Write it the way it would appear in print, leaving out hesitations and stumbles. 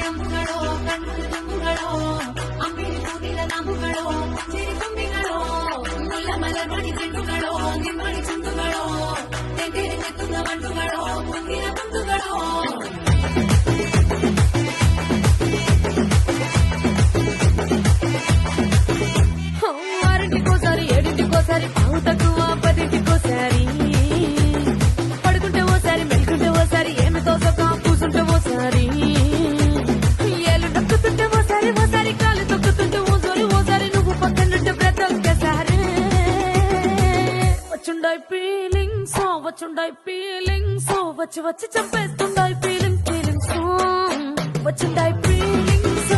ರಂಬುಗಳೋ ಕಣ್ಣು ತುಂಬುಗಳೋ ಅಂಬಿಳಿ ಕೂದಿಲ ನಂಬುಗಳೋ ಸಿರಿ ತುಂಬಿಗಳೋ ಮುಲ್ಲ ಮಲಮಣಿ ಚೆಂಡುಗಳೋ ನಿಮ್ಮಣಿ ಚುಂಡುಗಳೋ ತೆಗೆರಿ ತೆತ್ತುಗ ಮಂಟುಗಳೋ ಮುಂದಿನ ಬಂಧುಗಳೋ ఆరింటికోసారి ఏడింటికోసారి పావు తక్కువ పదింటికోసారి పడుకుంటే ఓసారి మెలుకుంటే ఓసారి ఏమి తోసక కూసుంటే ఓసారి ఏళ్ళు నొక్కుతుంటే ఓసారి ఓసారి కాలు తొక్కుతుంటే ఓసారి నువ్వు పక్కనుంటే బ్రతొక్కసారి వచ్చుండాయి ఫీలింగ్స్ వచ్చి వచ్చి చంపేస్తుండాయి ఫీలింగ్స్ వచ్చుండాయి ఫీలింగ్స్